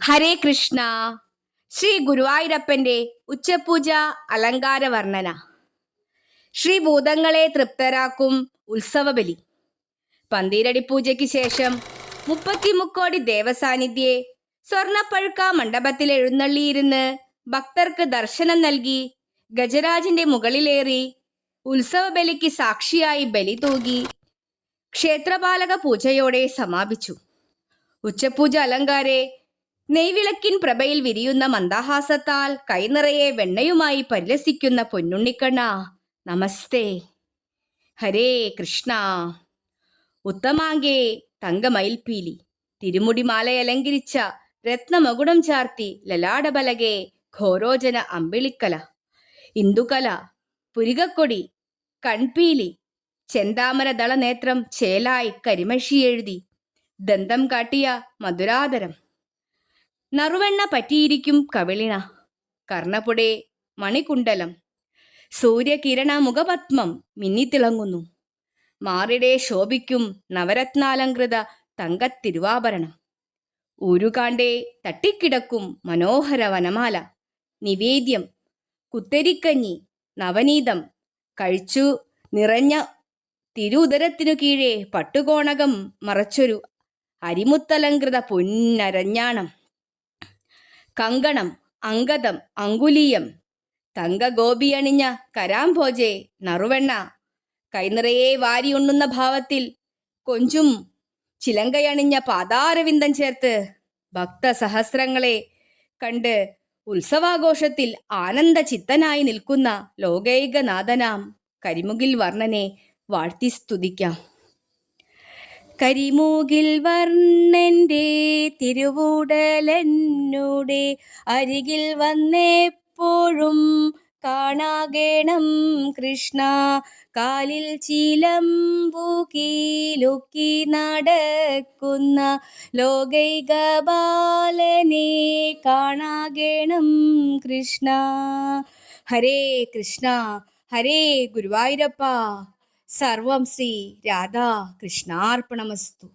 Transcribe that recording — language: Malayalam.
ഹരേ കൃഷ്ണ. ശ്രീ ഗുരുവായൂരപ്പന്റെ ഉച്ചപൂജ അലങ്കാര വർണ്ണന. ശ്രീഭൂതങ്ങളെ തൃപ്തരാക്കും ഉത്സവബലി. പന്തീരടി പൂജയ്ക്ക് ശേഷം 30 ദേവസാന്നിധ്യെ സ്വർണപ്പഴുക്ക മണ്ഡപത്തിൽ എഴുന്നള്ളിയിരുന്ന് ഭക്തർക്ക് ദർശനം നൽകി ഗജരാജന്റെ മുകളിലേറി ഉത്സവബലിക്ക് സാക്ഷിയായി ബലി തൂകി ക്ഷേത്രപാലക പൂജയോടെ സമാപിച്ചു. ഉച്ചപൂജ അലങ്കാരെ നെയ്വിളക്കിൻ പ്രഭയിൽ വിരിയുന്ന മന്ദഹാസത്താൽ കൈനിറയെ വെണ്ണയുമായി പരിലസിക്കുന്ന പൊന്നുണ്ണിക്കണ്ണ നമസ്തേ. ഹരേ കൃഷ്ണ. ഉത്തമാങ്കേ തങ്കമയിൽപീലി, തിരുമുടിമാലയലങ്കരിച്ച രത്നമകുടം ചാർത്തി ലലാടബലകെ ഘോരോജന അമ്പിളിക്കല, ഇന്ദുകല, പുരികക്കൊടി, കൺപീലി, ചെന്താമര ദളനേത്രം ചേലായി കരിമഷിയെഴുതി ദന്തം കാട്ടിയ മധുരാതരം, നറുവെണ്ണ പറ്റിയിരിക്കും കവിളിണ, കർണപുടേ മണികുണ്ടലം, സൂര്യകിരണ മുഖപത്മം മിന്നിത്തിളങ്ങുന്നു, മാറിടെ ശോഭിക്കും നവരത്നാലങ്കൃത തങ്കത്തിരുവാഭരണം, ഊരുകാണ്ടേ തട്ടിക്കിടക്കും മനോഹര വനമാല, നിവേദ്യം കുത്തരിക്കഞ്ഞി നവനീതം, കഴിച്ചു നിറഞ്ഞ തിരുഉദരത്തിനു കീഴെ പട്ടുകോണകം മറച്ചൊരു അരിമുത്തലങ്കൃത പൊന്നരഞ്ഞാണം, കങ്കണം, അങ്കദം, അങ്കുലീയം, തങ്കഗോപിയണിഞ്ഞ കരാംഭോജെ, നറുവെണ്ണ കൈനിറയെ വാരി ഉണ്ണുന്ന ഭാവത്തിൽ കൊഞ്ചും ചിലങ്കയണിഞ്ഞ പാദാരവിന്ദം ചേർത്ത് ഭക്തസഹസ്രങ്ങളെ കണ്ട് ഉത്സവാഘോഷത്തിൽ ആനന്ദചിത്തനായി നിൽക്കുന്ന ലോകൈകനാഥനാം കരിമുകിൽ വർണ്ണനെ വാഴ്ത്തി സ്തുതിക്കാം. കരിമുകിൽ വർണ്ണന്റെ തിരുവുടലെന്നുടെ അരികിൽ വന്നെപ്പോഴും കാണാകേണം കൃഷ്ണ, കാലിൽ ചിലമ്പുകീലുക്കി നടക്കുന്ന ലോകൈക ബാലനെ കാണാകേണം കൃഷ്ണ. ഹരേ കൃഷ്ണ. ഹരേ ഗുരുവായൂരപ്പ. സർവം ശ്രീ രാധാ കൃഷ്ണാർപ്പണമസ്തു.